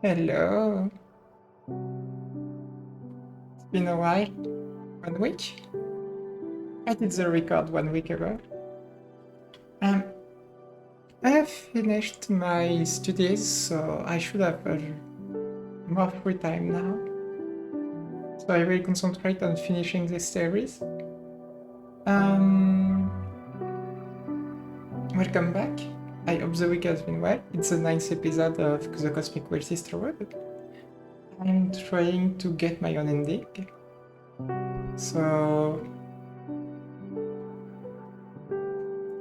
Hello. It's been a while. 1 week? I did the record 1 week ago. Um, I have finished my studies, so I should have more free time now. So I will concentrate on finishing this series. Welcome back. I hope the week has been well. It's the 9th episode of the Cosmic Wheel Sisterhood. I'm trying to get my own ending. So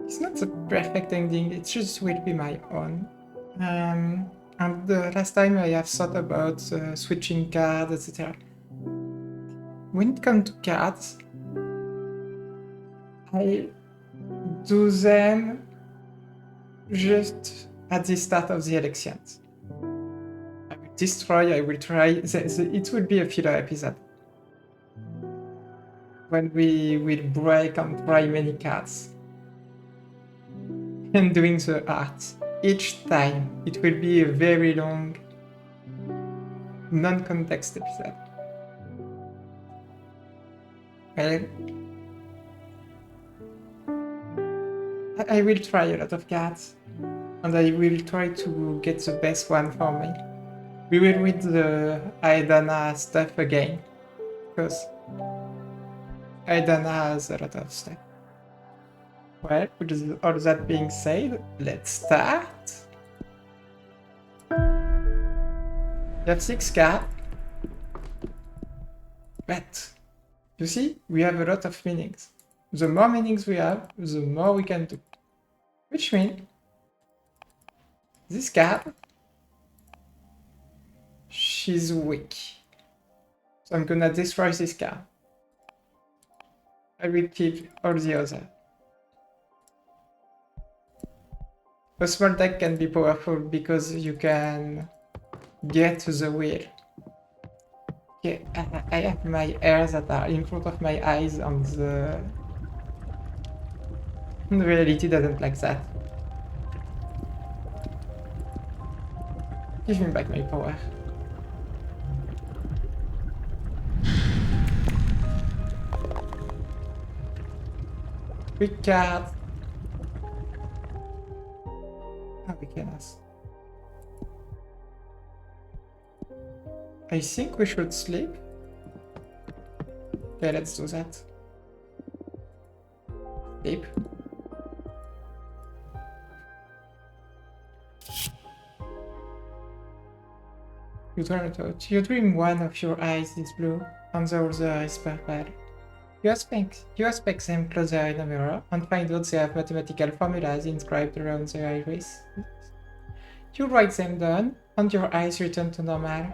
it's not the perfect ending, it just will be my own. And the last time I have thought about switching cards, etc. When it comes to cards, I do them just at the start of the elections. I will destroy, I will try, it will be a filler episode. When we will break and try many cards. And doing the art. Each time, it will be a very long, non-context episode. Well, I will try a lot of cards, and I will try to get the best one for me. We will read the Aedana stuff again, because Aedana has a lot of stuff. Well, with all that being said, let's start. You have 6 cards. But, you see, we have a lot of meanings. The more meanings we have, the more we can do. Which means, this card, she's weak. So I'm gonna destroy this card. I will keep all the other. A small deck can be powerful because you can get to the wheel. Okay, I have my hairs that are in front of my eyes and the reality doesn't like that. Give me back my power. Quick card. Oh, we can ask. I think we should sleep. Okay, let's do that. Sleep. You turn it out. You dream one of your eyes is blue and the other is purple. You aspect them closer in a mirror and find out they have mathematical formulas inscribed around their iris. You write them down and your eyes return to normal.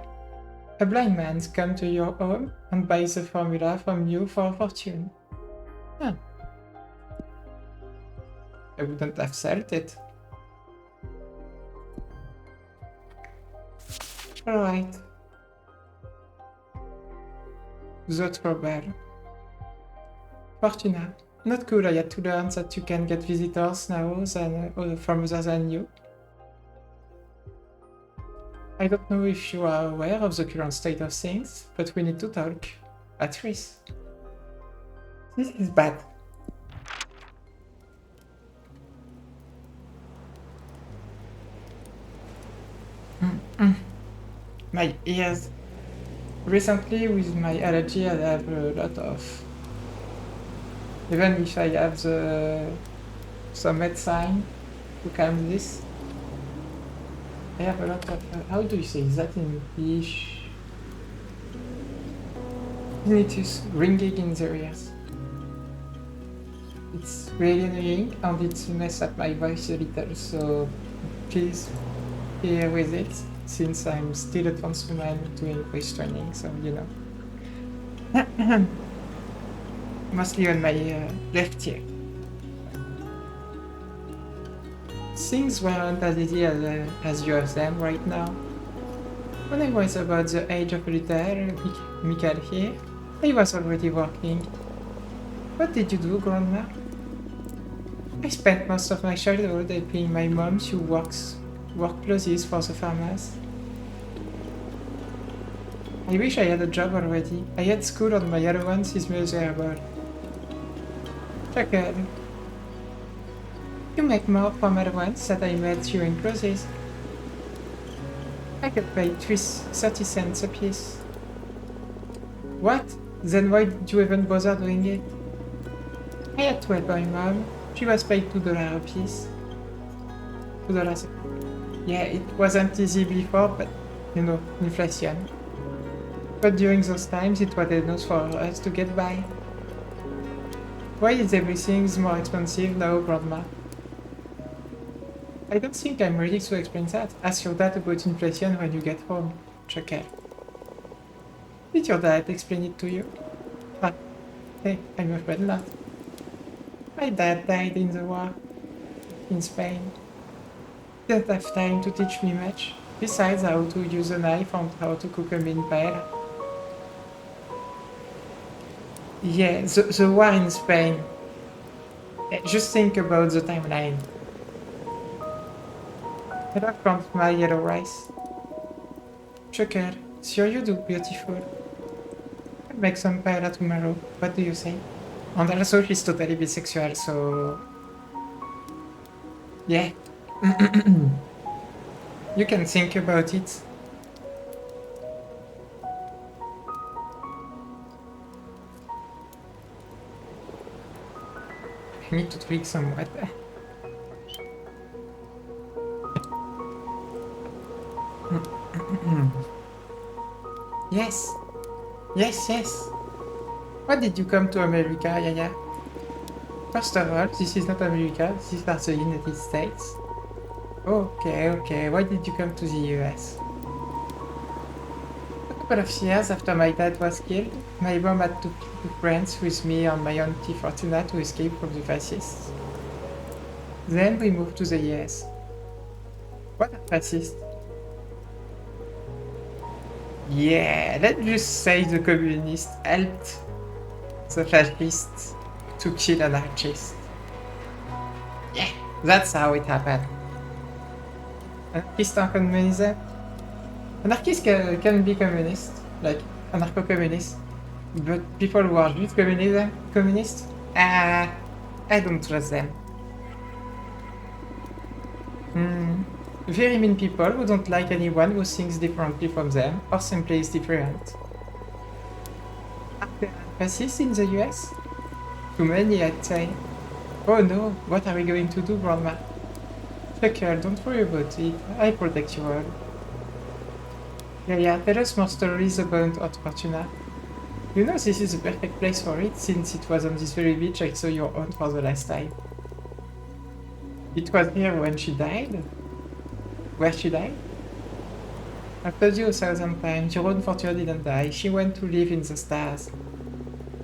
A blind man comes to your home and buys the formula from you for a fortune. Huh. I wouldn't have sold it. Alright. The trouble. Fortuna. Not cool, I had to learn that you can get visitors now from other than you. I don't know if you are aware of the current state of things, but we need to talk. At risk. This is bad. My ears. Recently, with my allergy, I have a lot of... Even if I have some medicine to calm this, I have a lot of... how do you say that in English? Tinnitus, ringing in the ears. It's really annoying and it messes up my voice a little, so please bear with it, since I'm still advanced woman doing voice training, so you know. Mostly on my left ear. Things weren't as easy as you have them right now. When I was about the age of a little Michael here, I was already working. What did you do, Grandma? I spent most of my childhood helping my mom to work clothes for the farmers. I wish I had a job already. I had school on my other one, is miserable. Chuckle. You make more from other ones that I made during closes. I get paid 30 cents a piece. What? Then why did you even bother doing it? I had to help my mom. She was paid $2 a piece. $2 a piece. Yeah, it wasn't easy before, but you know, inflation. But during those times, it was enough for us to get by. Why is everything more expensive now, Grandma? I don't think I'm ready to explain that. Ask your dad about inflation when you get home. Chuckle. Did your dad explain it to you? Ah, hey, I'm afraid not. My dad died in the war. In Spain. Didn't have time to teach me much. Besides how to use a knife and how to cook a mean paella. Yeah, the war in Spain. Just think about the timeline. I don't want my yellow rice. Chuckle, sure you do, beautiful. I'll make some paella tomorrow. What do you say? And also she's totally bisexual, so... yeah. You can think about it. I need to drink some water. Yes. Yes, yes. Why did you come to America, Yaya? First of all, this is not America, this is the United States. Okay, okay. Why did you come to the US? A couple of years after my dad was killed, my mom had to be friends with me and my auntie Fortuna to escape from the fascists. Then we moved to the US. What are fascists? Yeah, let's just say the communists helped the fascists to kill anarchists. Yeah, that's how it happened. Anarchist and communism? Anarchists can be communist, like anarcho-communist. But people who are just communist, I don't trust them. Very mean people who don't like anyone who thinks differently from them or simply is different. Are there fascists in the US? Too many, I'd say. Oh no, what are we going to do, Grandma? Chuckle, don't worry about it. I protect you all. Yeah, tell us more stories about Aunt Fortuna. You know this is the perfect place for it, since it was on this very beach I saw your aunt for the last time. It was here when she died? Where she died? I've told you 1,000 times, your Aunt Fortuna didn't die, she went to live in the stars.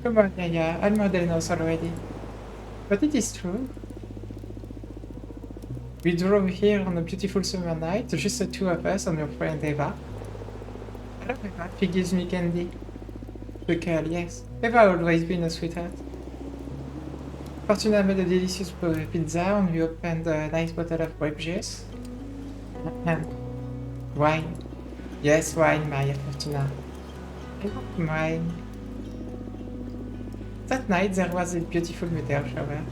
Come on, Yaya, I'm model knows already. But it is true. We drove here on a beautiful summer night, just the two of us and your friend Eva. I love Eva, she gives me candy. The girl, yes. Eva always been a sweetheart. Fortuna made a delicious pizza and we opened a nice bottle of grape juice. Wine. Yes, wine, Maria Fortuna. I want wine. That night there was a beautiful meteor shower.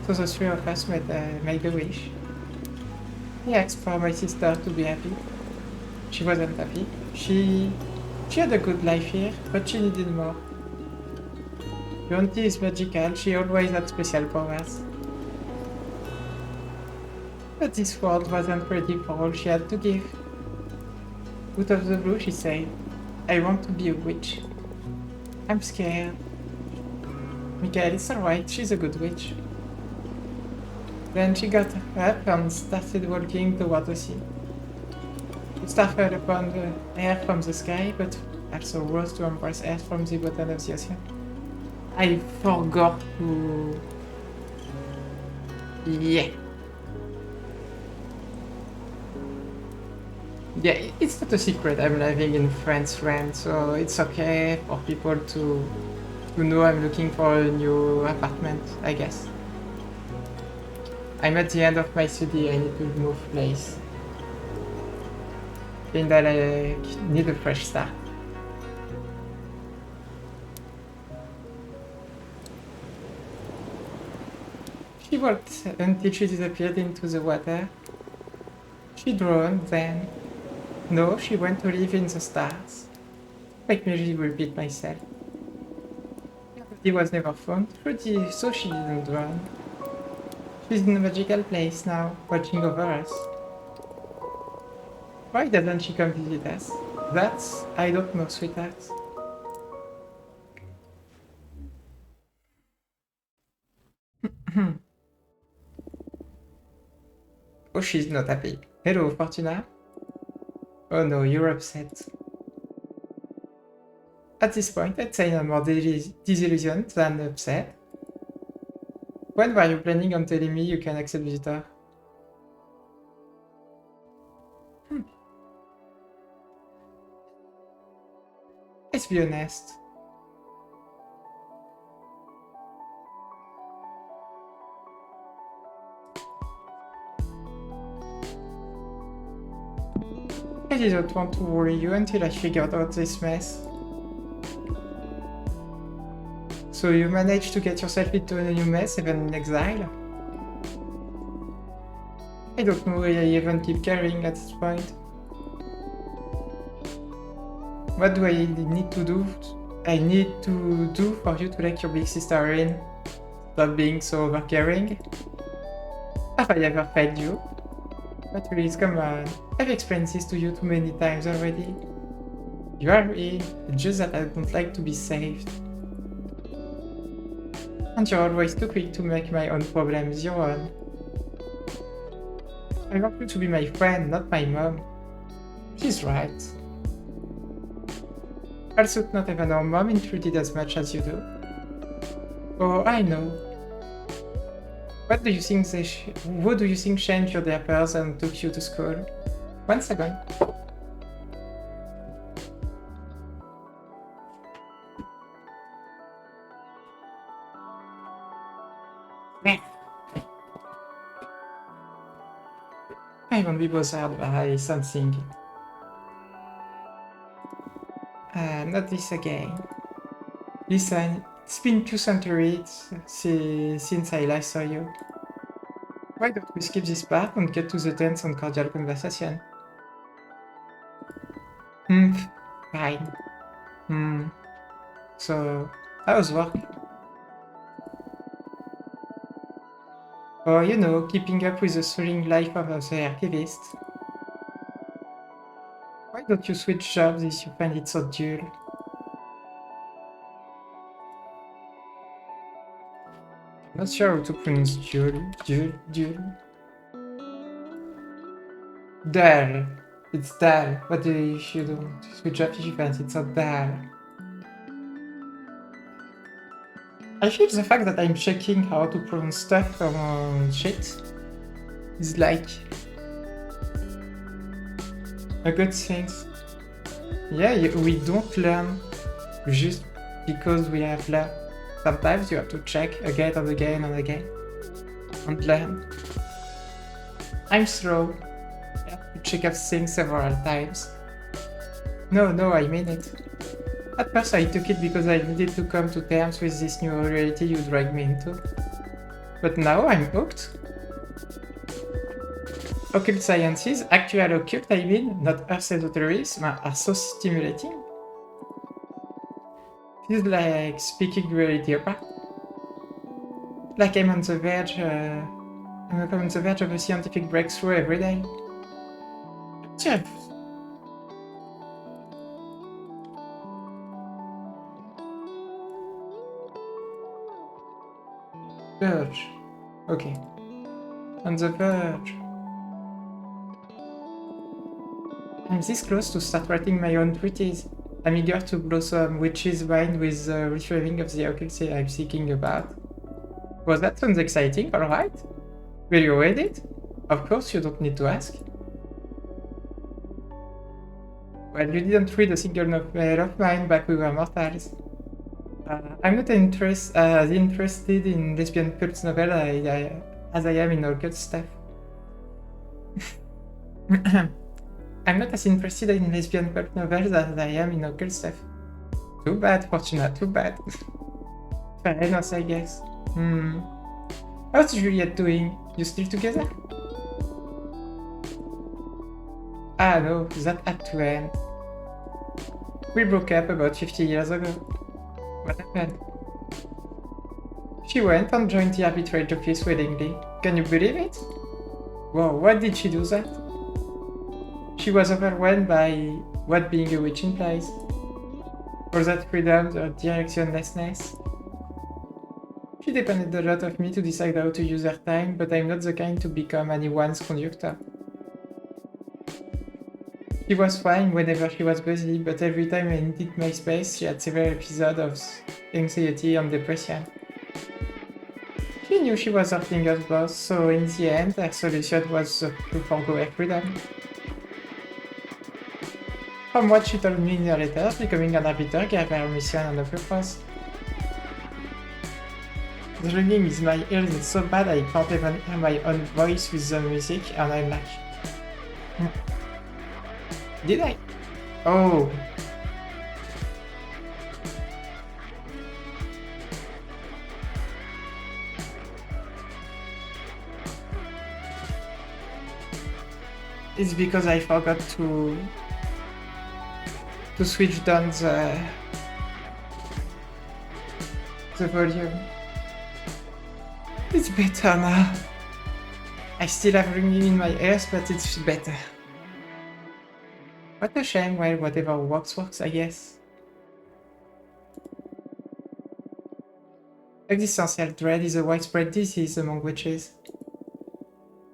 So the three of us made a wish. I asked for my sister to be happy. She wasn't happy. She had a good life here, but she needed more. Your auntie is magical, she always had special powers. But this world wasn't ready for all she had to give. Out of the blue, she said, I want to be a witch. I'm scared. Michael, it's alright, she's a good witch. Then she got up and started walking toward the sea. The star fell upon the air from the sky, but also rose to embrace earth from the bottom of the ocean. I forgot to... Yeah. Yeah, it's not a secret. I'm living in France, so it's okay for people to know I'm looking for a new apartment, I guess. I'm at the end of my study, I need to move place. And I need a fresh start. walked until she disappeared into the water. She drowned then. No, she went to live in the stars. Make me repeat myself. He was never found, so she didn't drown. She's in a magical place now, watching over us. Why doesn't she come visit us? That's... I don't know, sweetheart. Oh, she's not happy. Hello, Fortuna. Oh no, you're upset. At this point, I'd say I'm more disillusioned than upset. When were you planning on telling me you can accept visitor? Let's be honest. I didn't want to worry you until I figured out this mess. So you managed to get yourself into a new mess even in exile? I don't know why I even keep caring at this point. What do I need to do? I need to do for you to let your big sister in? Stop being so overcaring? Have I ever failed you? But please, come on. I've explained this to you too many times already. You are in, it's just that I don't like to be saved. And you're always too quick to make my own problems your own. I want you to be my friend, not my mom. She's right. Also, not even our mom intruded as much as you do. Oh, I know. What do you think who do you think changed your diapers and took you to school? 1 second. I won't be bothered by something. Not this again. Listen, it's been 2 centuries since I last saw you. Why don't we skip this part and get to the dense and cordial conversation? Fine. So, how's work? Oh, you know, keeping up with the thrilling life of the archivist. Why don't you switch jobs if you find it so dull? Not sure how to pronounce dull. Dull. It's dull. What do you should do? Switch up if you find it so dull. I feel the fact that I'm checking how to pronounce stuff from shit is like a good thing. Yeah, we don't learn just because we have learned. Sometimes you have to check again and again and again and learn. I'm slow. I have to check up things several times. No, I mean it. At first I took it because I needed to come to terms with this new reality you dragged me into. But now I'm hooked. Occult sciences, actual occult I mean, not earth esotericism, are so stimulating. Feels like speaking reality opera. Like I'm on the verge of a scientific breakthrough every day. Jeff. Verge. Okay. On the verge. I'm this close to start writing my own treatise. I'm eager to blow some witch's mind with the retrieving of the occult I'm seeking about. Well, that sounds exciting, alright? Will you read it? Of course, you don't need to ask. Well, you didn't read a single novel of mine back we were mortals. I'm not interested in lesbian pulp novel as I am in occult stuff. I'm not as interested in lesbian pulp novels as I am in occult stuff. Too bad, Fortuna, too bad. Fair enough, I guess. How's Juliet doing? You still together? Ah no, that had to end. We broke up about 50 years ago. What happened? She went and joined the arbitrage office willingly. Can you believe it? Wow, why did she do that? She was overwhelmed by what being a witch implies. All that freedom or directionlessness. She depended a lot of me to decide how to use her time, but I'm not the kind to become anyone's conductor. She was fine whenever she was busy, but every time I needed my space, she had severe episodes of anxiety and depression. She knew she was hurting us both, so in the end, her solution was to forgo her freedom. From what she told me in her letters, becoming an arbiter gave her a mission and a purpose. The ringing in my ears is so bad I can't even hear my own voice with the music, and I'm like... Did I? Oh. It's because I forgot to switch down the volume. It's better now. I still have ringing in my ears, but it's better. What a shame, well, whatever works, I guess. Existential dread is a widespread disease among witches.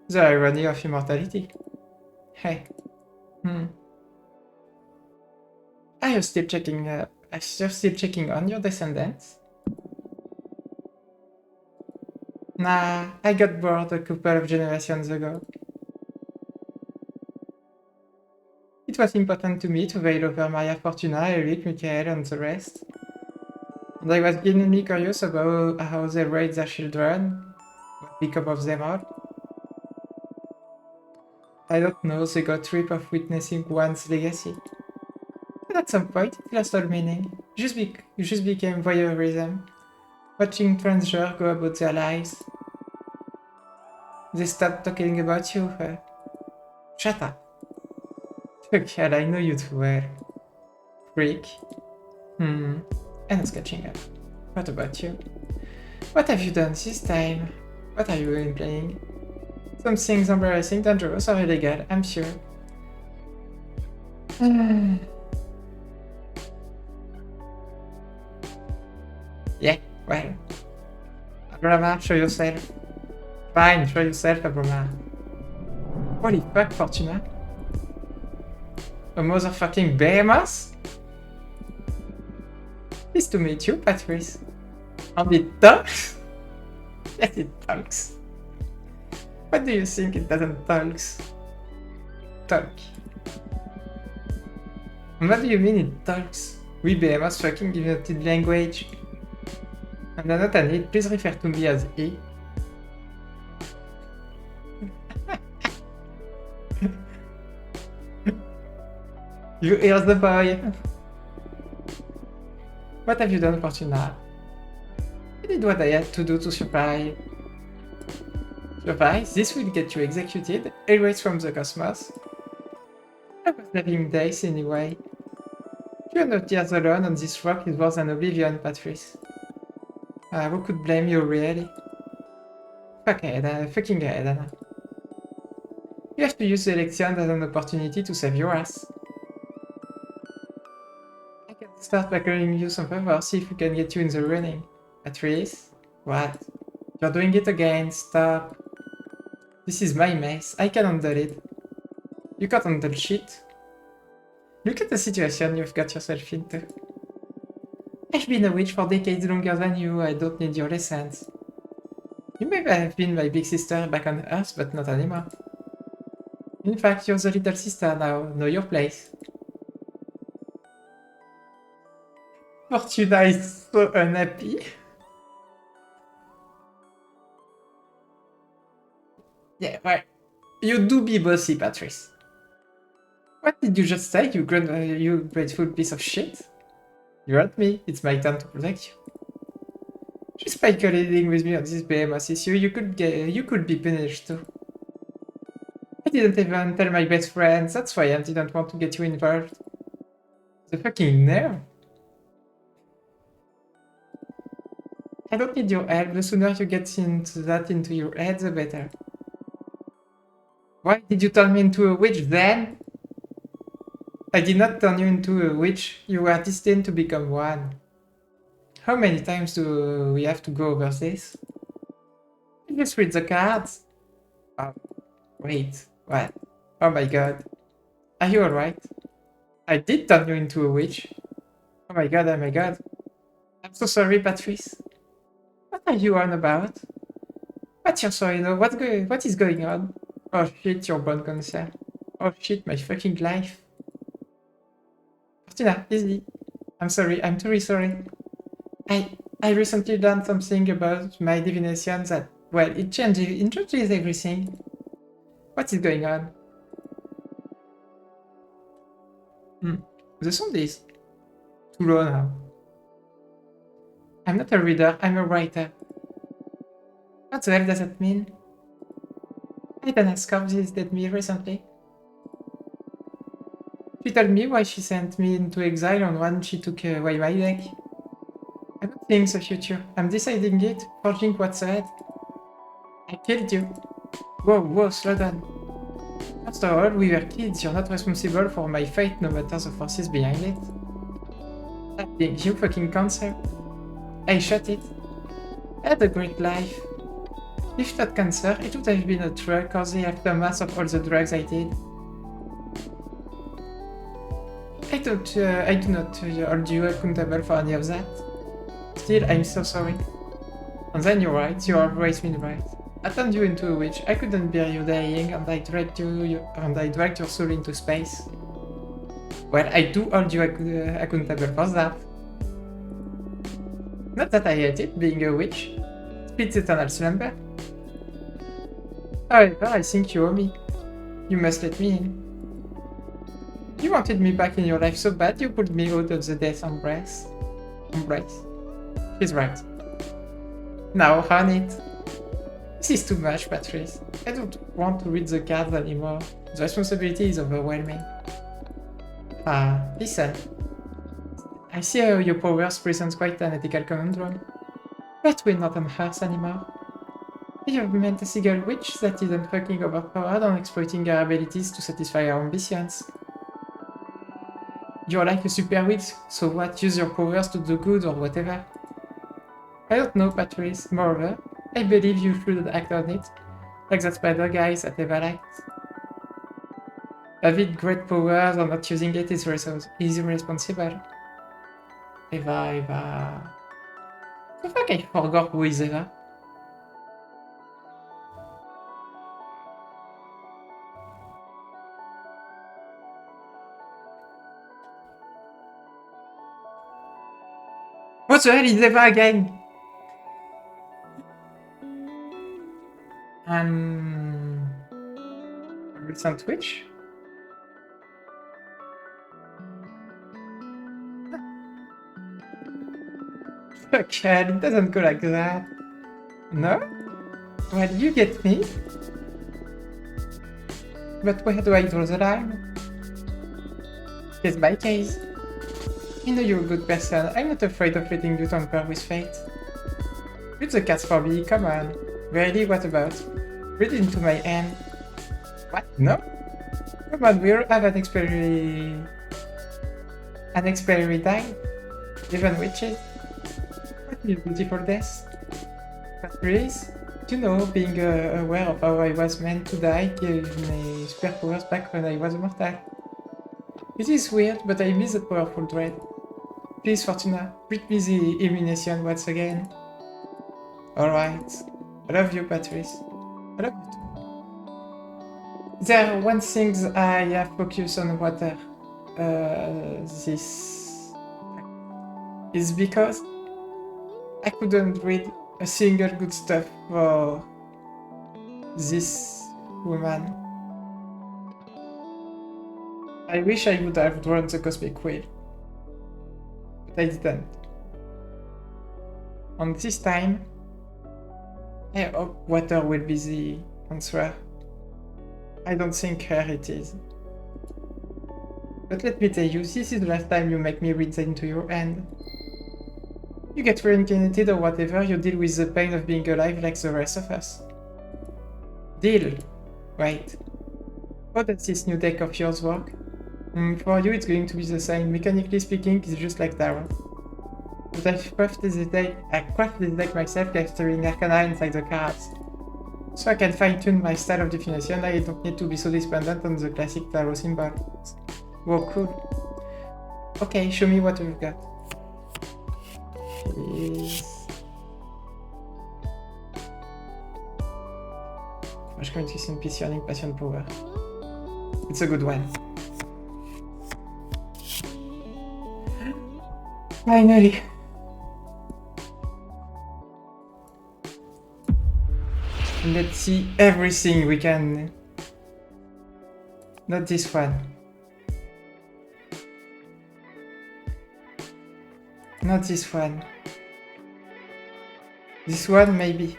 The irony of immortality. Hey. Are you still checking on your descendants? Nah, I got bored a couple of generations ago. It was important to me to veil over Maria Fortuna, Eric, Michael, and the rest. And I was genuinely curious about how they raised their children, what became of them all. I don't know, they got rid of witnessing one's legacy. But at some point, it lost all meaning. It just became voyeurism. Watching strangers go about their lives. They stopped talking about you. Shut up. Fuck hell, I know you too well. Freak. And it's catching up. What about you? What have you done this time? What are you even playing? Some things embarrassing, dangerous, or illegal, I'm sure. Yeah, well. Abrama, show yourself. Fine, show yourself, Abrama. Holy fuck, Fortuna. A motherfucking behemoth? Pleased to meet you, Patrice. And it talks? Yes, it talks. What do you think it doesn't talks? Talk. And what do you mean it talks? We behemoths fucking invented language. And I'm not an it, please refer to me as he. You hear the boy. What have you done, Fortuna? I did what I had to do to survive. Survive? This will get you executed, erased from the cosmos. I was living days anyway. You're not years alone, and this rock is worse than oblivion, Patrice. Who could blame you, really? Fucking head, Anna. You have to use the election as an opportunity to save your ass. I can start by calling you some favor, see if we can get you in the running. Patrice? What? You're doing it again, stop. This is my mess, I can handle it. You can't handle shit. Look at the situation you've got yourself into. I've been a witch for decades longer than you, I don't need your lessons. You may have been my big sister back on Earth, but not anymore. In fact, you're the little sister now, know your place. Fortuna is so unhappy. Yeah, well, you do be bossy, Patrice. What did you just say, you grateful piece of shit? You hurt me, it's my turn to protect you. She's speculating with me on this behemoth issue. You could be punished too. I didn't even tell my best friends. That's why I didn't want to get you involved. The fucking nerve. I don't need your help. The sooner you get into your head, the better. Why did you turn me into a witch then? I did not turn you into a witch. You were destined to become one. How many times do we have to go over this? Just read the cards. Oh, wait, what? Oh my god. Are you alright? I did turn you into a witch. Oh my god, oh my god. I'm so sorry, Patrice. What are you on about? What's your story, though? What is going on? Oh shit, your bone cancer. Oh shit, my fucking life. Fortuna, easy. I'm sorry, I'm truly sorry. I recently learned something about my divination that, well, it changes everything. What is going on? The sound is too low now. I'm not a reader, I'm a writer. What the hell does that mean? Aiden Ascorp visited me recently. She told me why she sent me into exile and when she took away my deck. I'm not seeing the future. I'm deciding it, forging what's ahead. I killed you. Whoa, slow down. After all, we were kids. You're not responsible for my fate, no matter the forces behind it. That being you fucking cancer. I shot it. I had a great life. If not cancer, it would have been a drug or the aftermath of all the drugs I did. I do not hold you accountable for any of that. Still, I'm so sorry. And then you're right, you always been right. I turned you into a witch, I couldn't bear you dying, and I dragged your soul into space. Well, I do hold you accountable for that. Not that I hate it, being a witch. Speeds eternal slumber. However, I think you owe me. You must let me in. You wanted me back in your life so bad you pulled me out of the death embrace. She's right. Now run it. This is too much, Patrice. I don't want to read the cards anymore. The responsibility is overwhelming. Listen. I see how your powers present quite an ethical conundrum. But we're not on Earth anymore. You've met a single witch that isn't fucking overpowered and exploiting her abilities to satisfy her ambitions. You're like a super witch, so what? Use your powers to do good or whatever? I don't know, Patrice. Moreover, I believe you should act on it, like that spider guys that Eva liked. Having great powers and not using it is irresponsible. Eva... The fuck, I forgot who is Eva. What the hell is Eva again? Recent witch? Fuck hell, it doesn't go like that. No? Well, you get me. But where do I draw the line? Case by case. I know you're a good person. I'm not afraid of letting you tamper with fate. Read the cards for me, come on. Really, what about? Read into my hand. What? No? Come on, we all have an expiry time. Even witches. What is beautiful death? Patrice, you know, being aware of how I was meant to die gave me superpowers back when I was mortal. It is weird, but I miss that powerful dread. Please, Fortuna, read me the illumination once again. Alright. I love you, Patrice. I love you too. There are one thing I have focused on water. This is because I couldn't read a single good stuff for this woman. I wish I would have drawn the Cosmic Wheel, but I didn't. And this time, I hope water will be the answer. I don't think air it is. But let me tell you, this is the last time you make me read that into your hand. You get reincarnated or whatever, you deal with the pain of being alive like the rest of us. Deal. Wait. How does this new deck of yours work? For you it's going to be the same. Mechanically speaking, it's just like Tarot. But I've crafted this deck myself capturing Arcana inside the cards. So I can fine-tune my style of definition. I don't need to be so dependent on the classic Tarot symbols. Whoa, cool. Okay, show me what we've got. Please. Rush Communication, Peace, Yearning, Passion, Power. It's a good one. Finally. Let's see everything we can. Not this one. Not this one. This one, maybe.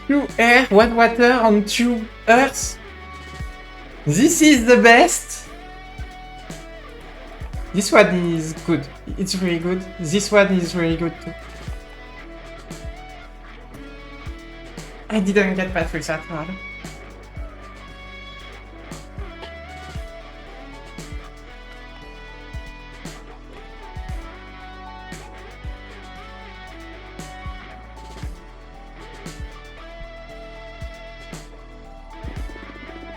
Two air, one water, and two earth. This is the best. This one is good. It's really good. This one is really good too. I didn't get Patrick's at all.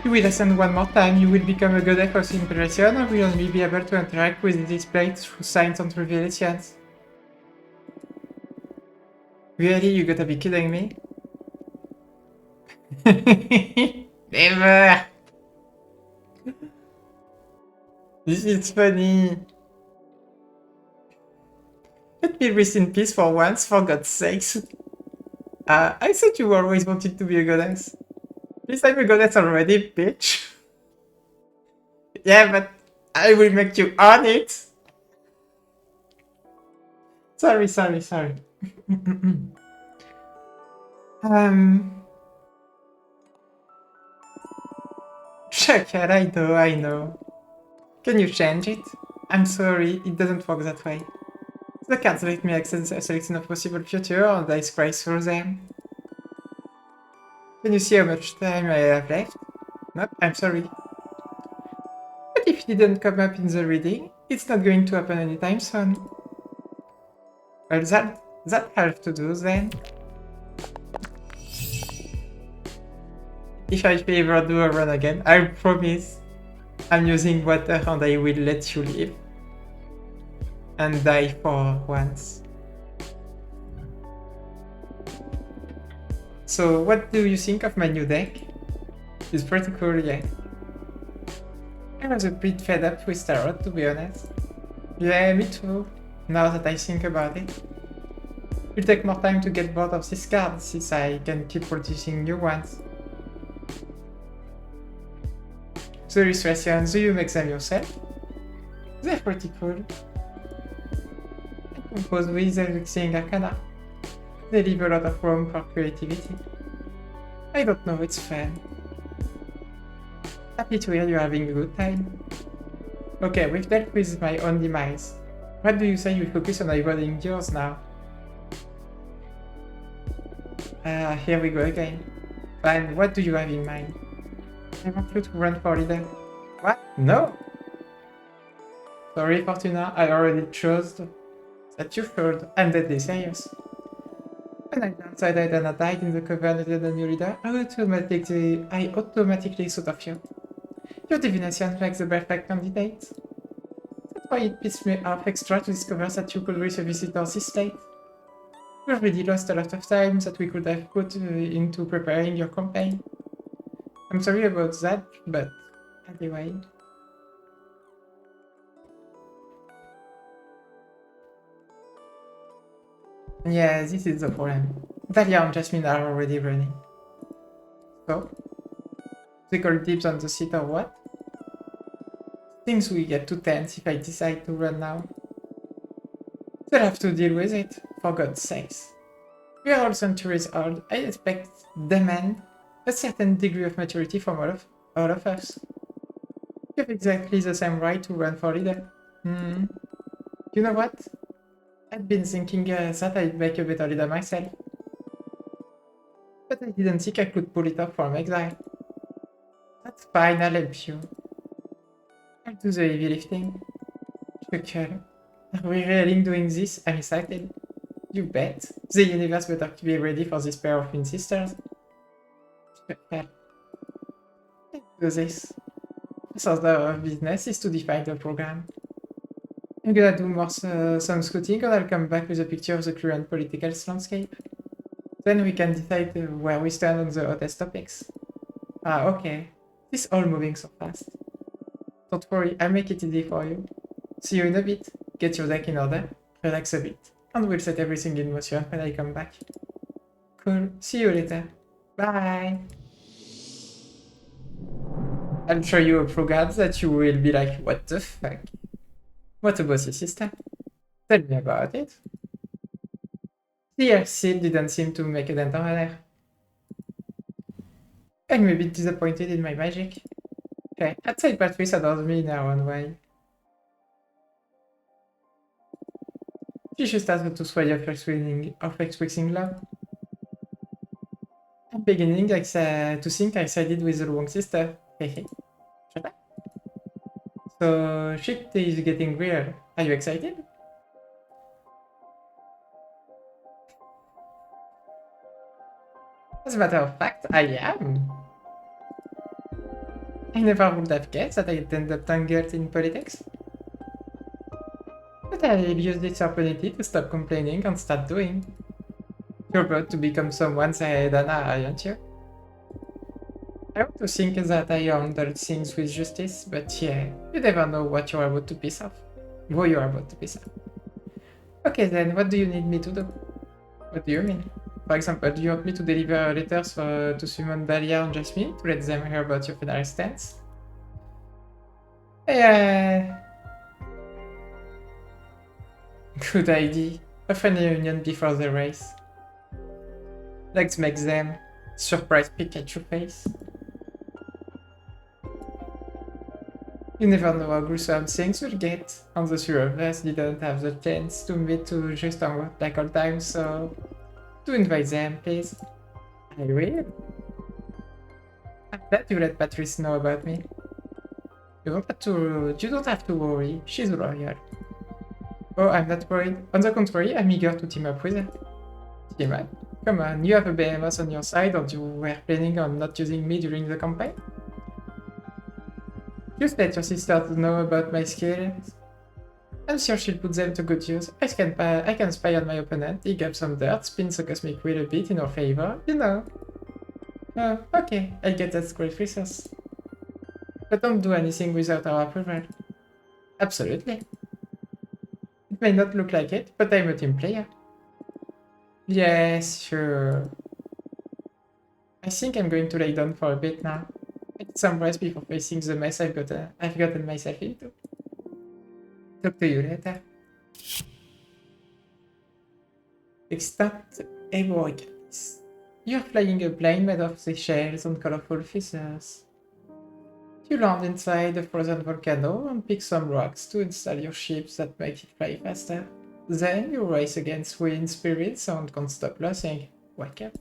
You will ascend one more time, you will become a goddess of inspiration and will only be able to interact with this plate through signs and revelations. Really? You gotta be kidding me? Never! This is funny. Let me rest in peace for once, for God's sakes. I thought you always wanted to be a goddess. This time a goddess already, bitch. Yeah, but I will make you on it. Sorry. Checker, I know. Can you change it? I'm sorry, it doesn't work that way. The cards let me access a selection of possible future and I scroll through them. Can you see how much time I have left? No, I'm sorry. But if it didn't come up in the reading, it's not going to happen anytime soon. Well, that have to do then. If I ever do a run again, I promise I'm using water and I will let you live. And die for once. So what do you think of my new deck? It's pretty cool, yeah. I was a bit fed up with Tarot, to be honest. Yeah, me too, now that I think about it. It'll take more time to get bored of these cards, since I can keep producing new ones. The illustrations, do you make them yourself? They're pretty cool. I compose with Elixing Arcana. They leave a lot of room for creativity. I don't know, it's fun. Happy to hear you're having a good time. Okay, we've dealt with my own demise. What do you say we focus on avoiding yours now? Here we go again. Fine, what do you have in mind? I want you to run for leader. What? No! Sorry, Fortuna, I already chose that you should. I'm deadly serious. When I decided and I died in the coven as a new leader, I automatically thought of you. Your divination makes the perfect candidate. That's why it pissed me off extra to discover that you could reach a visitor this late. We already lost a lot of time that we could have put into preparing your campaign. I'm sorry about that, but anyway. Yeah, this is the problem. Dahlia and Jasmine are already running. So, they call dibs on the seat or what? Things will get too tense if I decide to run now. They'll have to deal with it, for God's sakes. We are all centuries old. I expect demand a certain degree of maturity from all of us. You have exactly the same right to run for leader. You know what? I've been thinking that I'd make a better leader myself. But I didn't think I could pull it off from exile. That's fine, I'll help you. I'll do the heavy lifting. Chuckle. Are we really doing this? I'm excited. You bet. The universe better be ready for this pair of twin sisters. Chuckle. Let's do this. The order of business is to define the program. I'm gonna do more some scouting and I'll come back with a picture of the current political landscape. Then we can decide where we stand on the hottest topics. Ah, okay. This all moving so fast. Don't worry, I'll make it easy for you. See you in a bit. Get your deck in order, relax a bit, and we'll set everything in motion when I come back. Cool. See you later. Bye! I'll show you a program that you will be like, what the fuck? What a bossy sister. Tell me about it. The air seal didn't seem to make a dent on her. I'm a bit disappointed in my magic. Okay, I'd say Patrice adores me in her own way. She should start to sway of expressing love. I'm beginning to think I sided with the wrong sister. Hehe. Shut up. So, shit is getting real. Are you excited? As a matter of fact, I am. I never would have guessed that I'd end up tangled in politics. But I'll use this opportunity to stop complaining and start doing. You're about to become someone's Dana, aren't you? I want to think that I handled things with justice, but yeah, you never know what you're about to piss off. Who you're about to piss off. Okay then, what do you need me to do? What do you mean? For example, do you want me to deliver letters to summon Dahlia and Jasmine to let them hear about your final stance? Yeah. Good idea. A funny reunion before the race. Let's make them surprise Pikachu face. You never know how gruesome things will get, and the three of us didn't have the chance to meet to just work like all time, so do invite them, please. I will. I'm glad you let Patrice know about me. You don't have to worry, she's loyal. Oh, I'm not worried. On the contrary, I'm eager to team up with her. Team up? Come on, you have a behemoth on your side, and you were planning on not using me during the campaign? Just let your sister know about my skills. I'm sure she'll put them to good use. I can spy on my opponent, dig up some dirt, spin the Cosmic Wheel a bit in her favor, you know. Oh, okay, I get that's great resource. But don't do anything without our approval. Absolutely. It may not look like it, but I'm a team player. Yes, sure. I think I'm going to lay down for a bit now. I need some rest before facing the mess I've gotten myself into. Talk to you later. Extant heroics. You're flying a plane made of seashells and colorful feathers. You land inside a frozen volcano and pick some rocks to install your ships that make it fly faster. Then you race against wind spirits and can't stop losing. Wake up.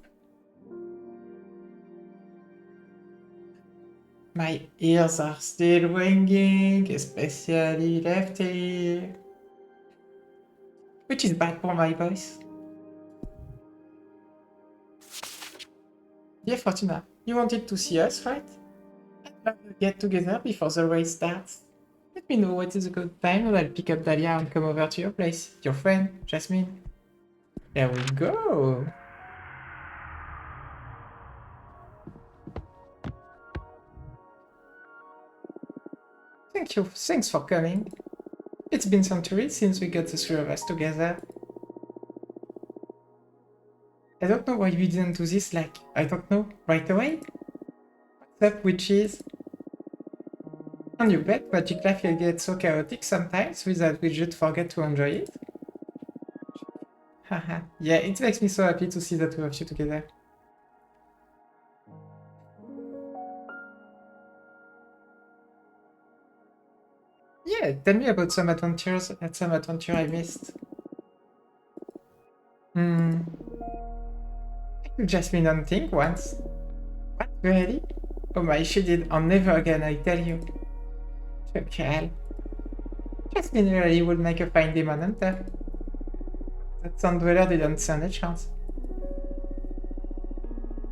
My ears are still ringing, especially left ear. Which is bad for my voice. Dear Fortuna, you wanted to see us, right? I'd rather get together before the race starts. Let me know what is a good time and I'll pick up Dahlia and come over to your place. Your friend, Jasmine. There we go! Thanks for coming. It's been centuries since we got the three of us together. I don't know why we didn't do this, like, I don't know, right away? What's up, witches? And you bet magic life can get so chaotic sometimes without we just forget to enjoy it? Haha, yeah, it makes me so happy to see the two of you together. Yeah, tell me about some adventures, some adventure I missed. Hmm. I took Jasmine hunting once. What, really? Oh my, she did, and never again, I tell you. Okay. Jasmine really would make a fine demon hunter. That Sand Dweller didn't stand a chance.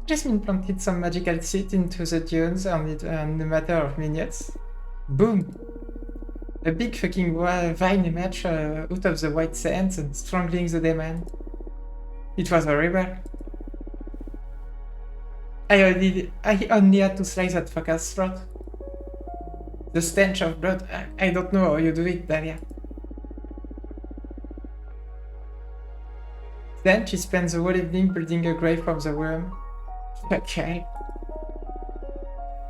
Jasmine planted some magical seed into the dunes and in a matter of minutes. Boom! A big fucking vine emerged out of the white sands and strangling the demon. It was horrible. I only had to slice that fucker's throat. The stench of blood, I don't know how you do it, Dahlia. Then she spent the whole evening building a grave for the worm. Okay.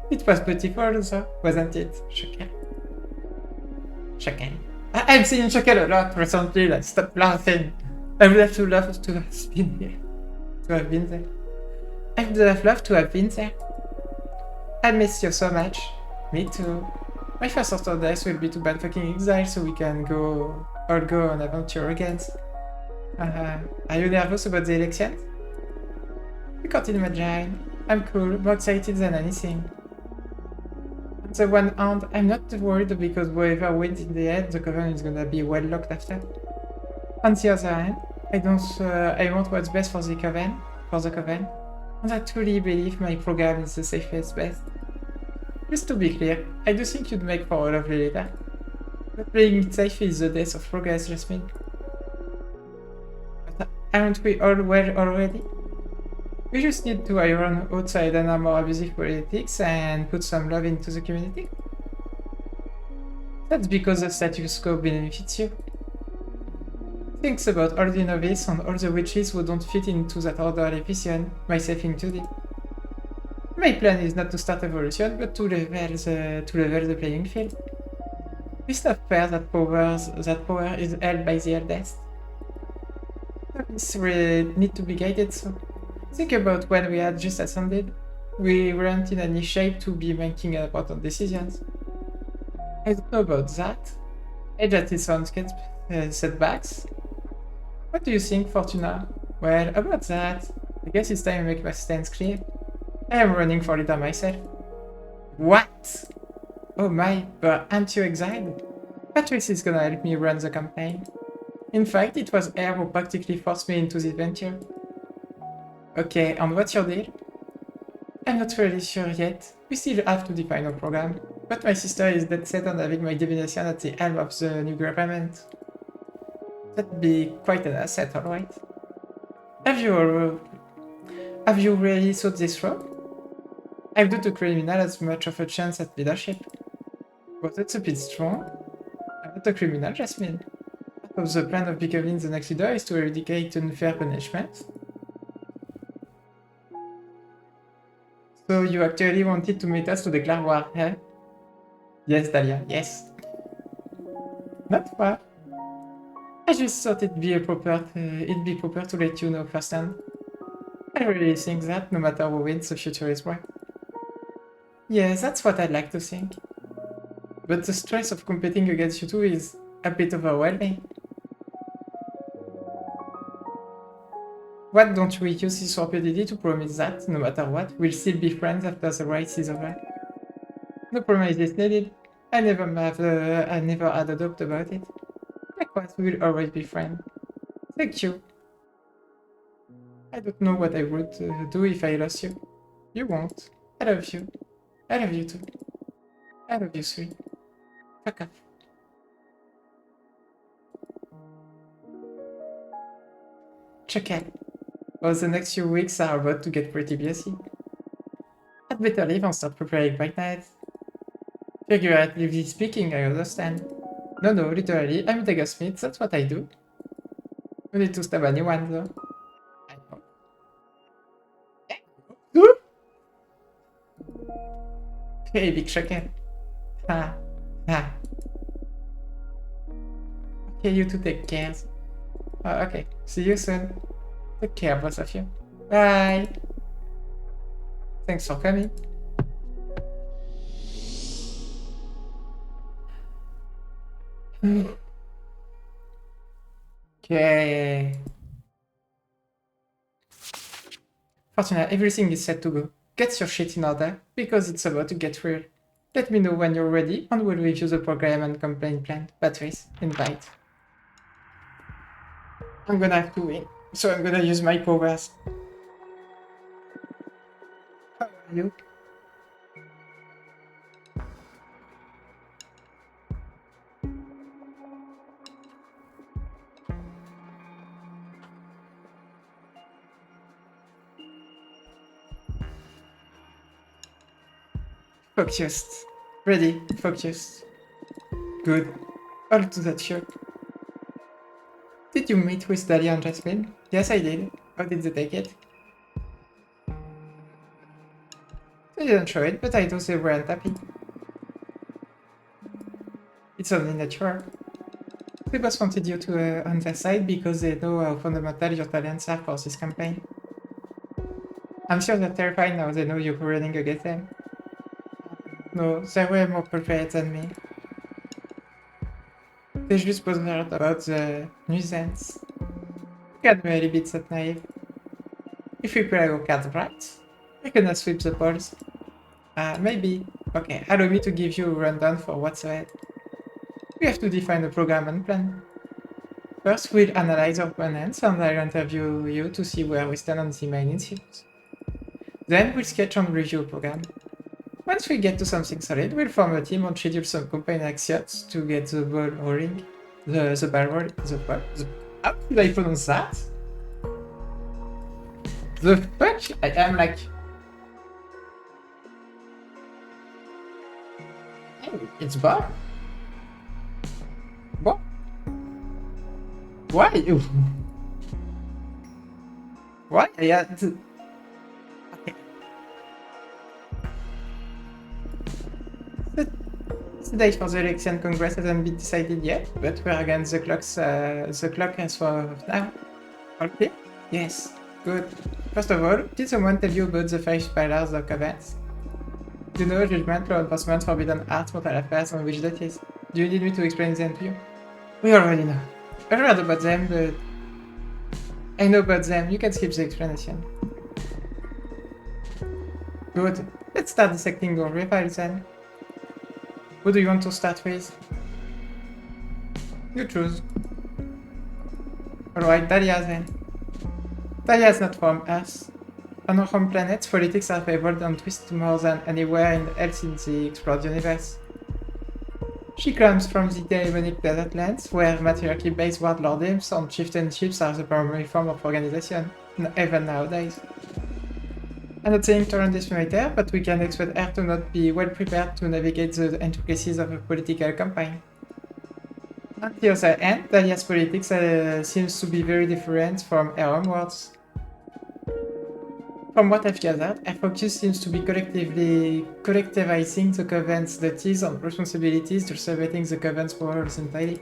It was beautiful though, wasn't it? Shakel. Shakel. I'm seeing Shakel a lot recently, like, stop laughing. I would have to love to have been here. To have been there. I would have loved to have been there. I miss you so much. Me too. My first order of death will be to ban fucking exile so we can go on adventure again. Are you nervous about the elections? You can't imagine. I'm cool, more excited than anything. On the one hand, I'm not worried because whoever wins in the end, the coven is gonna be well looked after. On the other hand, I want what's best for the coven, and I truly believe my program is the safest bet. Just to be clear, I do think you'd make for a lovely leader. But playing it safe is the death of progress, Jasmine. But aren't we all well already? We just need to iron outside and our more abusive politics and put some love into the community. That's because the status quo benefits you. Thinks about all the novices and all the witches who don't fit into that orderly vision, myself included. My plan is not to start a revolution, but to level the playing field. It's not fair that power is held by the eldest. This really need to be guided, so think about when we had just ascended. We weren't in any shape to be making important decisions. I don't know about that. I just did some setbacks. What do you think, Fortuna? Well, about that, I guess it's time to make my stance clear. I am running for leader myself. What? Oh my, but aren't you excited? Patrice is gonna help me run the campaign. In fact, it was her who practically forced me into this venture. Okay, and what's your deal? I'm not really sure yet. We still have to define our program. But my sister is dead set on having my divination at the helm of the new government. That'd be quite an asset, alright. Have you really thought this through? I do to criminal as much of a chance at leadership. But that's a bit strong. I'm not a criminal, Jasmine. Part of the plan of becoming the next leader is to eradicate unfair punishment. So you actually wanted to meet us to declare war, eh? Yes, Dahlia, yes. Not far. I just thought it'd be proper to let you know firsthand. I really think that no matter who wins, the future is bright. Yes, that's what I'd like to think. But the stress of competing against you two is a bit overwhelming. Why don't we use this opportunity to promise that, no matter what, we'll still be friends after the race is over? No promise is needed. I never had a doubt about it. Likewise, we will always be friends. Thank you. I don't know what I would do if I lost you. You won't. I love you. I love you too. I love you, sweet. Fuck off. Check out. Well, the next few weeks are about to get pretty busy. I'd better leave and start preparing by night. Figuratively speaking, I understand. No, literally, I'm the smith, that's what I do. You need to stab anyone, though. I know. Hey, big chicken. Ha. Ha. Okay, you two take care. Okay, see you soon. Take care, both of you. Bye. Thanks for coming. Okay. Fortuna, everything is set to go. Get your shit in order, because it's about to get real. Let me know when you're ready, and we'll review the program and campaign plan. Patrice, invite. I'm gonna have to win, so I'm gonna use my powers. How are you? Focused. Ready, focused. Good. All to that show. Did you meet with Dahlia and Jasmine? Yes, I did. How did they take it? They didn't show it, but I thought they weren't happy. It's only natural. They both wanted you to on their side because they know how fundamental your talents are for this campaign. I'm sure they're terrified now they know you're running against them. No, they were more prepared than me. They just bothered about the nuisance. You can't really beat that naive. If we play our cards right, we can sweep the polls. Maybe. Okay, allow me to give you a rundown for what's ahead. We have to define a program and plan. First, we'll analyze our opponents and I'll interview you to see where we stand on the main issues. Then we'll sketch and review a program. Once we get to something solid, we'll form a team and schedule some campaign actions to get the ball rolling. The ball rolling. How did I pronounce that? The fuck? I am like... Hey, it's Bob? What? Why? Why? Yeah. Okay. The date for the election Congress hasn't been decided yet, but we're against the clock as for now. Okay? Yes. Good. First of all, did someone tell you about the 5 pillars of events? Do you know judgment, law enforcement, forbidden arts, mortal affairs, and witch duties? Do you need me to explain them to you? We already know. I read about them, but... I know about them, you can skip the explanation. Good. Let's start dissecting our refiles then. Who do you want to start with? You choose. Alright, Dahlia then. Dahlia is not from Earth. On our home planets, politics are favored and twisted more than anywhere else in the explored universe. She comes from the demonic desert lands, where matriarchy-based warlordships and chieftainships are the primary form of organization, even nowadays. I'm not saying to run this matter, but we can expect her to not be well prepared to navigate the intricacies of a political campaign. On the other hand, Dahlia's politics seems to be very different from her own words. From what I've gathered, her focus seems to be collectivizing the Covenant's duties and responsibilities to celebrating the Covenant's powers entirely.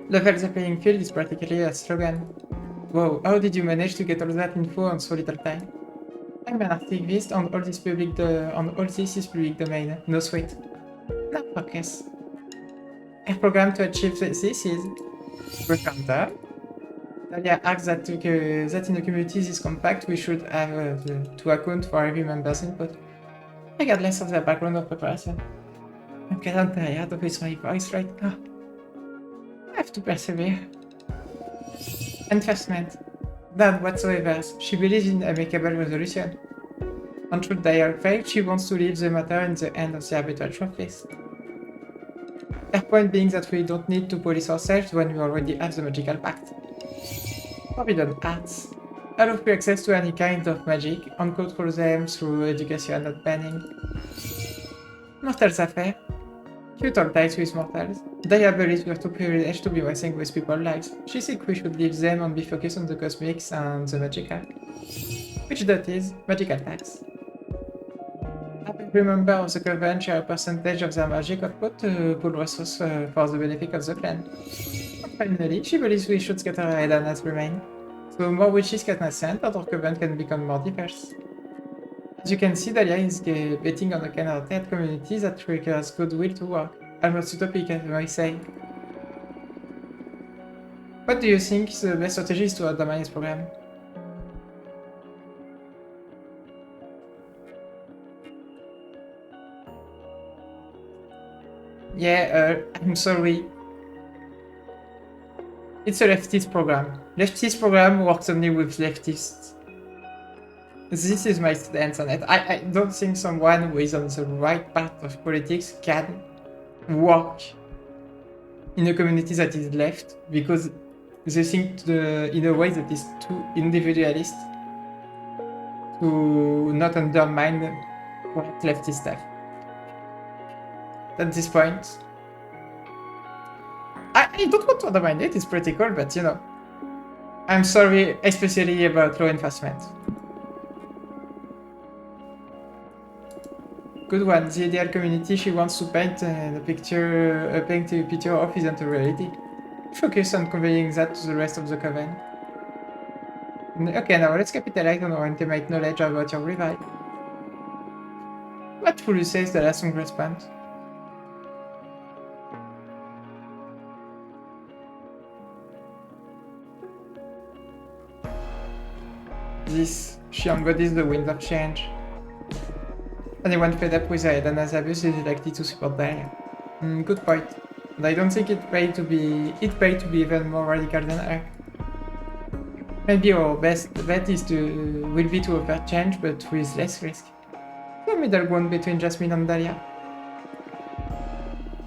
Level the playing field is practically a slogan. Whoa, how did you manage to get all that info on so little time? I'm an activist and all this is public domain, no sweat. Now focus. Her program to achieve this is Recounter. Dahlia asks that in the community this compact we should have to account for every member's input, regardless of their background or preparation. I'm getting tired of my voice right now. I have to persevere. Enforcement. None whatsoever. She believes in amicable resolution. And should Dahlia fail, she wants to leave the matter in the hand of the arbitral office. Her point being that we don't need to police ourselves when we already have the magical pact. Forbidden arts. Allow free access to any kind of magic and control them through education and banning. Mortals affair. Cute all ties with mortals. Dahlia believes we're too privileged to be messing with people's lives. She thinks we should leave them and be focused on the cosmics and the magical. Which that is magical tax. Every member of the Coven share a percentage of their magic output to pool resources for the benefit of the clan. Finally, she believes we should scatter her hidden as remain. So more witches can ascend, and our Coven can become more diverse. As you can see, Dahlia is betting on a kind of dead community that requires goodwill to work. Almost utopic, I might say. What do you think the best strategy is to undermine his program? Yeah, I'm sorry. It's a leftist program. Leftist program works only with leftists. This is my stance on it. I don't think someone who is on the right part of politics can work in a community that is left because they think in a way that is too individualist to not undermine what leftists have. At this point, I don't want to undermine it, it's pretty cool, but you know, I'm sorry, especially about law enforcement. Good one. The ideal community she wants to paint a picture of isn't a reality. Focus on conveying that to the rest of the Coven. Okay, now let's capitalize on our intimate knowledge about your rival. What will you say is the last response? This, she embodies the wind of change. Anyone fed up with Aeda's abuse is likely to support Dahlia. Good point. And I don't think it paid to be even more radical than her. Maybe our best bet will be to offer change, but with less risk. The middle ground between Jasmine and Dahlia.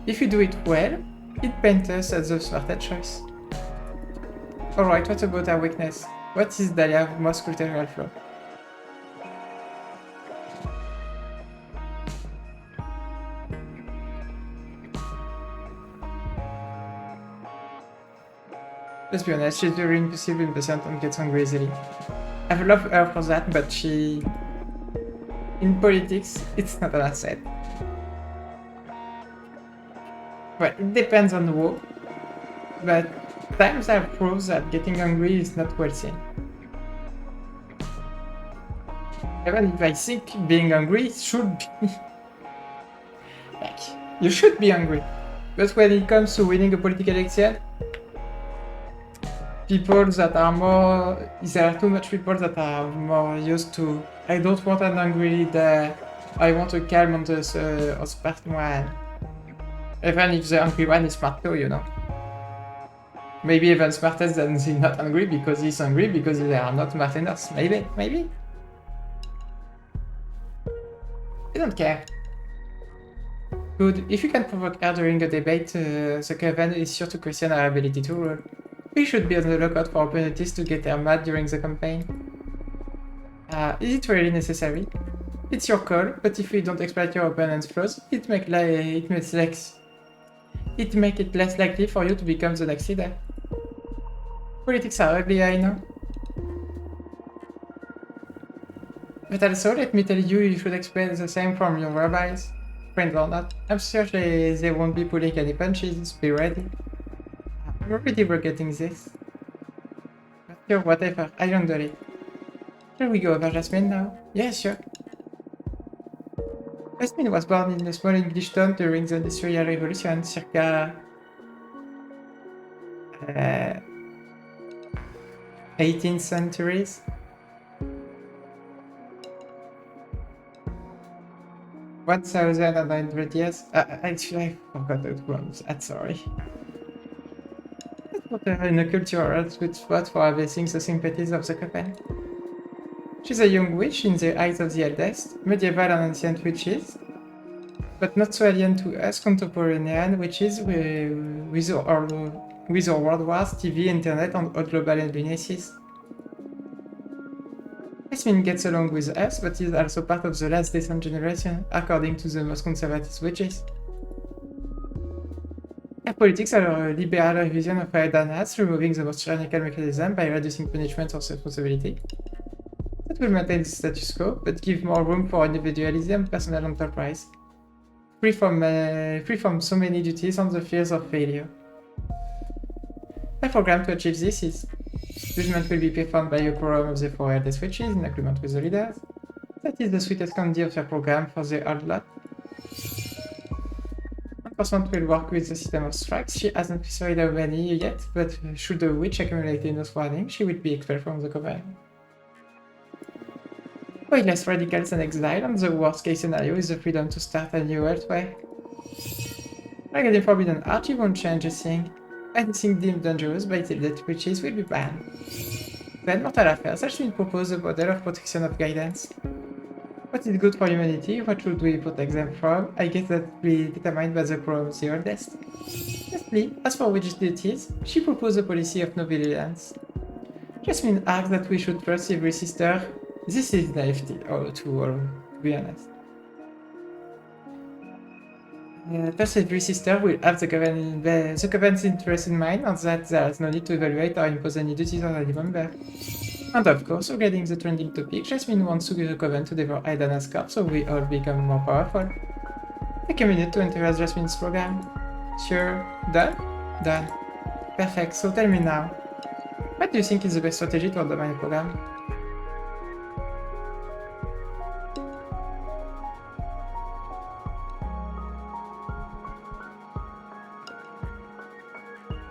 If you do it well, it paints us as the smarter choice. Alright, what about our weakness? What is Dahlia's most critical flaw? Let's be honest, she's very impulsive, impatient, and gets angry easily. I love her for that, but in politics, it's not an asset. Well, it depends on who, but times have proved that getting angry is not well seen. Even if I think being angry should be... like, you should be angry. But when it comes to winning a political election, there are too much people that are more used to, I don't want an angry leader, I want a calm on the smart one. Even if the angry one is smart too, you know. Maybe even smarter than the not angry because he's angry because they are not smart enough. Maybe. I don't care. Good. If you can provoke her during a debate, the Coven is sure to question her ability to rule. We should be on the lookout for opportunities to get her mad during the campaign. Is it really necessary? It's your call, but if you don't exploit your opponent's flaws, it makes it less likely for you to become the next leader. Politics are ugly, I know. But also, let me tell you, you should expect the same from your rabbis, friends or not. I'm sure they won't be pulling any punches, be ready. I'm already regretting this. But sure, whatever, I handle it. Shall we go over Jasmine now? Yeah, sure. Jasmine was born in a small English town during the Industrial Revolution, circa 18th centuries. What 1,900 years? Actually, I forgot it once. I'm sorry. Let's put her in a cultural sweet spot for harvesting the sympathies of the Coven. She's a young witch in the eyes of the eldest, medieval and ancient witches, but not so alien to us contemporanean witches with our world wars, TV, internet, and all global illnesses. Jasmine gets along with us, but is also part of the last decent generation, according to the most conservative witches. Her politics are a liberal revision of Aedanas, removing the most tyrannical mechanism by reducing punishment or responsibility. That will maintain the status quo, but give more room for individualism and personal enterprise. Free from so many duties and the fears of failure. The program to achieve this is judgment will be performed by a quorum of the 4 LD switches in agreement with the leaders. That is the sweetest candy of the program for the old lot. 1% will work with the system of strikes. She hasn't decided how many yet, but should the witch accumulate enough warning, she will be expelled from the coven. Way less radicals and exile, and the worst case scenario is the freedom to start a new elsewhere. Regarding Forbidden Art, you won't change a thing. Anything deemed dangerous by the dead witches will be banned. Then, Mortal Affairs, I should propose a model of protection of guidance. What is good for humanity? What should we protect them from? I guess that will be determined by the quorum of the oldest. Lastly, as for witch duties, she proposed a policy of no vigilance. Jasmine asks that we should trust every sister. This is naivety, to be honest. Thus every sister will have the Covenant's interest in mind, and that there is no need to evaluate or impose any duties on any member. And of course, regarding the trending topic, Jasmine wants the Covenant to devour Aidana's corpse so we all become more powerful. Take a minute to enter Jasmine's program. Sure. Done? Done. Perfect, so tell me now. What do you think is the best strategy to undermine the program?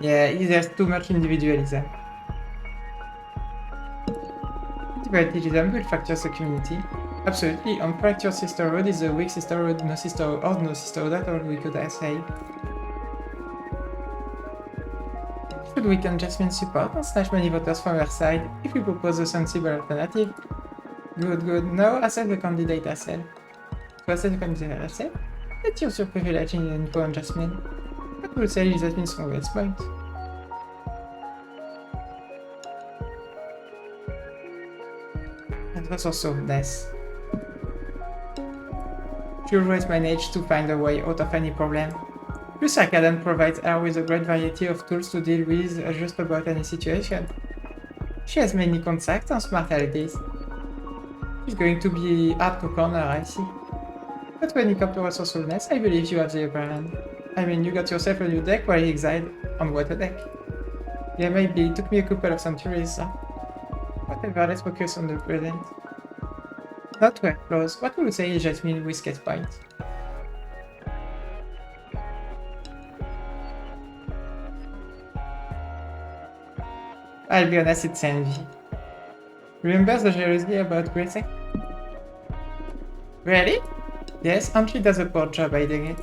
Yeah, there's too much individualism. Individualism will fracture the community. Absolutely, unfractured sisterhood is a weak sisterhood, no sisterhood at all, we could say. Should weaken Jasmine's support and snatch many voters from her side if we propose a sensible alternative? Good. Now assess the candidate herself. To assess the candidate herself, let's use your privilege in info on Jasmine. What will say is Jasmine's strongest point? And resourcefulness. She always managed to find a way out of any problem. Plus, Arcadan provides her with a great variety of tools to deal with just about any situation. She has many contacts and smart allies. She's going to be hard to corner, I see. But when it comes to resourcefulness, I believe you have the upper hand. I mean, you got yourself a new deck while exiled, on what a deck. Yeah, maybe it took me a couple of centuries, so. Whatever, let's focus on the present. Not where close. What would you say is Jasmine with sketch point? I'll be honest, it's envy. Remember the jealousy about Gracie? Really? Yes, and she does a poor job hiding it.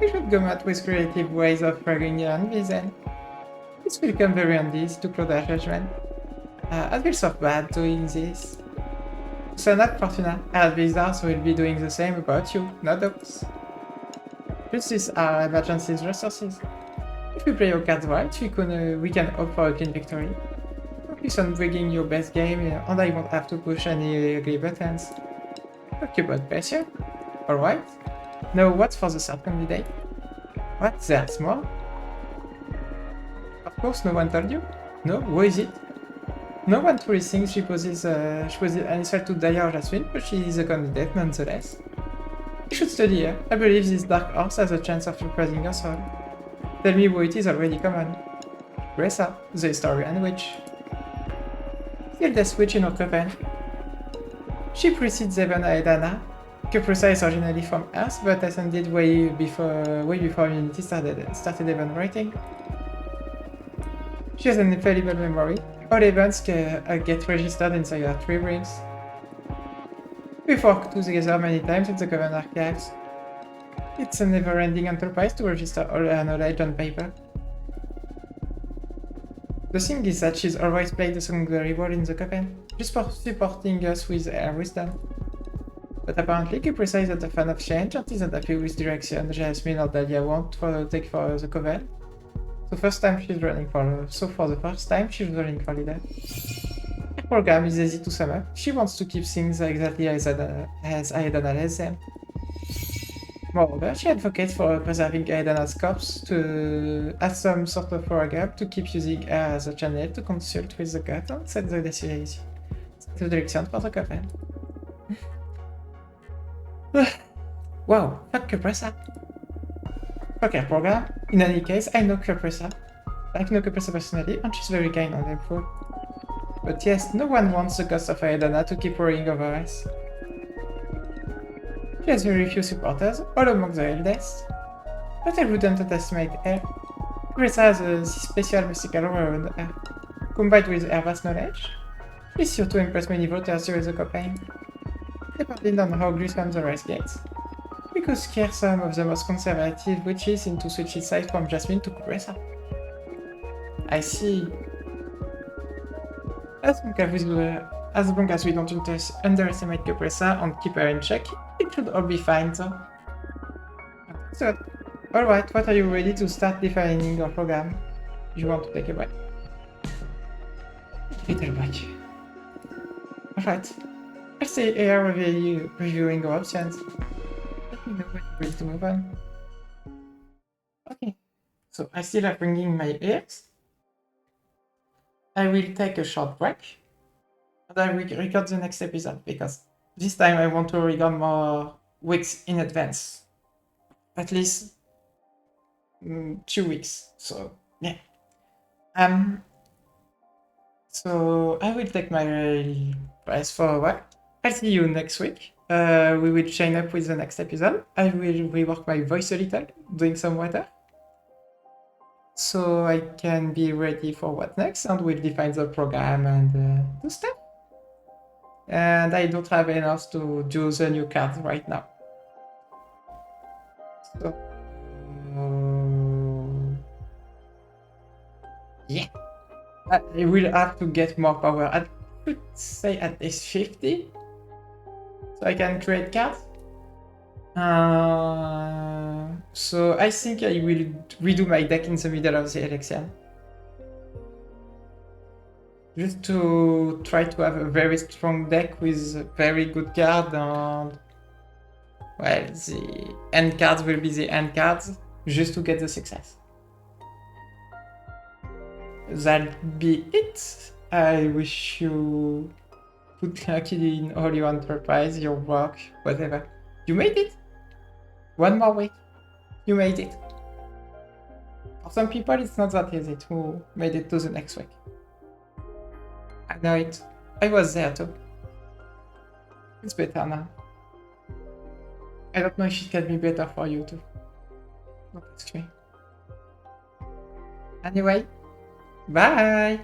We should come out with creative ways of fragging your envy then. This will come very handy to Claudia's judgment. I feel so bad doing this. So not Fortuna, our wizards will be doing the same about you, no doubts. Plus these are emergency resources. If we play our cards right, we can hope for a clean victory. Focus on bringing your best game and I won't have to push any ugly buttons. Talk about pressure? Alright. Now what's for the third candidate? What? There's more? Of course no one told you? No? Who is it? No one truly thinks she poses an insult to Daya or Jasmine, but she is a candidate nonetheless. You should study her. I believe this dark horse has a chance of reprising her soul. Tell me who it is already common. Ressa, the historian witch. The eldest witch in our coven. She precedes even Aedana. Cupressa is originally from Earth, but ascended way before humanity started even writing. She has an infallible memory. All events get registered inside her 3 rings. We've worked together many times in the Coven archives. It's a never-ending enterprise to register all her knowledge on paper. The thing is that she's always played a secondary role in the Coven, just for supporting us with her wisdom. But apparently Cupressa isn't a fan of change and isn't happy with direction Jasmine or Dahlia want to take for the Coven. So for the first time she's running for leader. Her program is easy to sum up. She wants to keep things exactly as Aedana lets them. Moreover, she advocates for preserving Aedana's corpse as some sort of program to keep using her as a channel to consult with the god and set the decisions. Introduction for the coven. Wow, fuck Capressa. Fuck her program. In any case, I know Capressa. I know Capressa personally, and she's very kind and helpful. But yes, no one wants the ghost of Aedana to keep worrying over us. She has very few supporters, all among the eldest. But I wouldn't underestimate her. Capressa has a special mystical aura around her. Combined with her vast knowledge, she's sure to impress many voters during the campaign. Depending on how gruesome the race gets. We could scare some of the most conservative witches into switching sides from Jasmine to Capressa. I see. As long as we don't underestimate Capressa and keep her in check, it should all be fine though. So, alright, what are you ready to start defining your program? You want to take a break? Little break. Alright. I'll stay here reviewing our options. Let me know when you're ready to move on. Okay. So I still have bringing my ears. I will take a short break. And I will record the next episode because this time I want to record more weeks in advance. At least 2 weeks. So yeah. So I will take my rest for a while. I'll see you next week. We will chain up with the next episode. I will rework my voice a little, doing some water. So I can be ready for what next, and we'll define the program and do stuff. And I don't have enough to do the new cards right now. So yeah. I will have to get more power. I would say at least 50. So I can create cards. So I think I will redo my deck in the middle of the election. Just to try to have a very strong deck with a very good card, and well, the end cards will be the end cards, just to get the success. That'll be it. I wish you good luck in all your enterprise, your work, whatever. You made it! One more week. You made it. For some people, it's not that easy to make it to the next week. I know it. I was there too. It's better now. I don't know if it can be better for you too. Don't ask me. Anyway, bye!